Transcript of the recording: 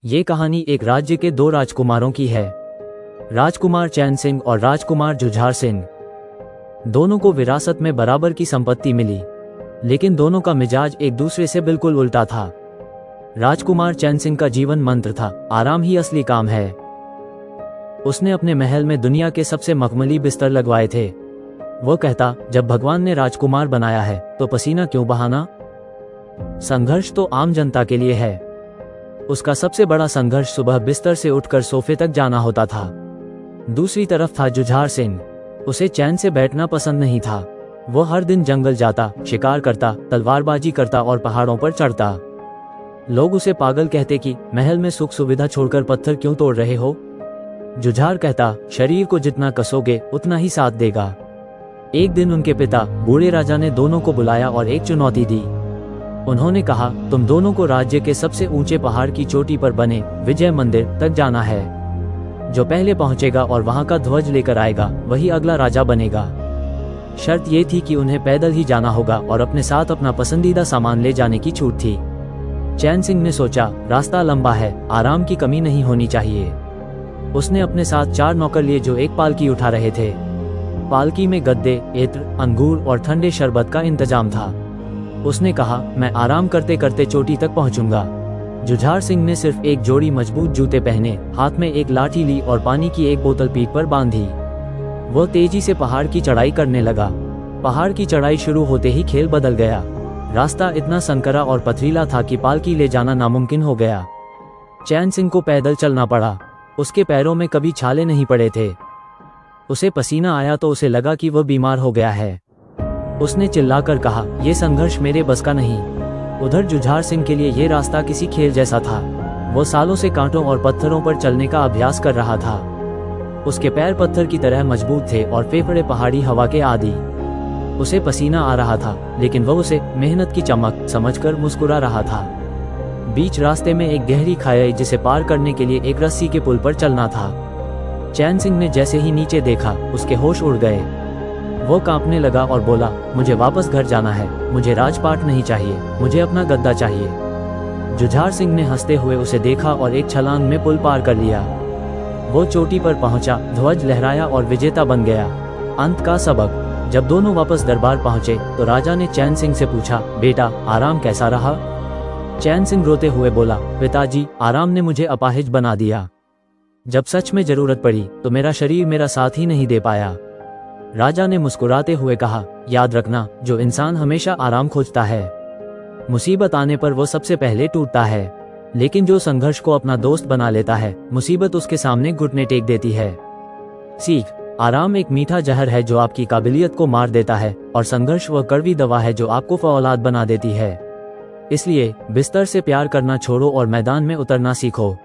ये कहानी एक राज्य के दो राजकुमारों की है, राजकुमार चैन सिंह और राजकुमार जुझार सिंह। दोनों को विरासत में बराबर की संपत्ति मिली, लेकिन दोनों का मिजाज एक दूसरे से बिल्कुल उल्टा था। राजकुमार चैन सिंह का जीवन मंत्र था, आराम ही असली काम है। उसने अपने महल में दुनिया के सबसे मखमली बिस्तर लगवाए थे। वो कहता, जब भगवान ने राजकुमार बनाया है तो पसीना क्यों बहाना। संघर्ष तो आम जनता के लिए है। उसका सबसे बड़ा संघर्ष सुबह बिस्तर से उठकर सोफे तक जाना होता था। दूसरी तरफ था जुझार सिंह। उसे चैन से बैठना पसंद नहीं था। वो हर दिन जंगल जाता, शिकार करता, तलवारबाजी करता और पहाड़ों पर चढ़ता। लोग उसे पागल कहते कि महल में सुख सुविधा छोड़कर पत्थर क्यों तोड़ रहे हो। जुझार कहता, शरीर को जितना कसोगे उतना ही साथ देगा। एक दिन उनके पिता बूढ़े राजा ने दोनों को बुलाया और एक चुनौती दी। उन्होंने कहा, तुम दोनों को राज्य के सबसे ऊंचे पहाड़ की चोटी पर बने विजय मंदिर तक जाना है। जो पहले पहुंचेगा और वहां का ध्वज लेकर आएगा वही अगला राजा बनेगा। शर्त ये थी कि उन्हें पैदल ही जाना होगा और अपने साथ अपना पसंदीदा सामान ले जाने की छूट थी। चैन सिंह ने सोचा, रास्ता लंबा है, आराम की कमी नहीं होनी चाहिए। उसने अपने साथ 4 नौकर लिए जो एक पालकी उठा रहे थे। पालकी में गद्दे, इत्र, अंगूर और ठंडे शरबत का इंतजाम था। उसने कहा, मैं आराम करते करते चोटी तक पहुंचूंगा। जुझार सिंह ने सिर्फ एक जोड़ी मजबूत जूते पहने, हाथ में एक लाठी ली और पानी की एक बोतल पीठ पर बांधी। वो तेजी से पहाड़ की चढ़ाई करने लगा। पहाड़ की चढ़ाई शुरू होते ही खेल बदल गया। रास्ता इतना संकरा और पथरीला था कि पालकी ले जाना नामुमकिन हो गया। चैन सिंह को पैदल चलना पड़ा। उसके पैरों में कभी छाले नहीं पड़े थे। उसे पसीना आया तो उसे लगा कि वह बीमार हो गया है। उसने चिल्लाकर कहा, यह संघर्ष मेरे बस का नहीं। उधर जुझार सिंह के लिए यह रास्ता किसी खेल जैसा था। वो सालों से कांटों और पत्थरों पर चलने का अभ्यास कर रहा था। उसके पैर पत्थर की तरह मजबूत थे और फेफड़े पहाड़ी हवा के आदी। उसे पसीना आ रहा था, लेकिन वह उसे मेहनत की चमक समझकर मुस्कुरा रहा था। बीच रास्ते में एक गहरी खाई जिसे पार करने के लिए एक रस्सी के पुल पर चलना था। चैन सिंह ने जैसे ही नीचे देखा, उसके होश उड़ गए। वो कांपने लगा और बोला, मुझे वापस घर जाना है। मुझे राजपाट नहीं चाहिए, मुझे अपना गद्दा चाहिए। जुझार सिंह ने हंसते हुए उसे देखा और एक छलांग में पुल पार कर लिया। वो चोटी पर पहुंचा, ध्वज लहराया और विजेता बन गया। अंत का सबक। जब दोनों वापस दरबार पहुंचे तो राजा ने चैन सिंह से पूछा, बेटा आराम कैसा रहा। चैन सिंह रोते हुए बोला, पिताजी, आराम ने मुझे अपाहिज बना दिया। जब सच में जरूरत पड़ी तो मेरा शरीर मेरा साथ ही नहीं दे पाया। राजा ने मुस्कुराते हुए कहा, याद रखना, जो इंसान हमेशा आराम खोजता है, मुसीबत आने पर वो सबसे पहले टूटता है। लेकिन जो संघर्ष को अपना दोस्त बना लेता है, मुसीबत उसके सामने घुटने टेक देती है। सीख, आराम एक मीठा जहर है जो आपकी काबिलियत को मार देता है, और संघर्ष वह कड़वी दवा है जो आपको फौलाद बना देती है। इसलिए बिस्तर से प्यार करना छोड़ो और मैदान में उतरना सीखो।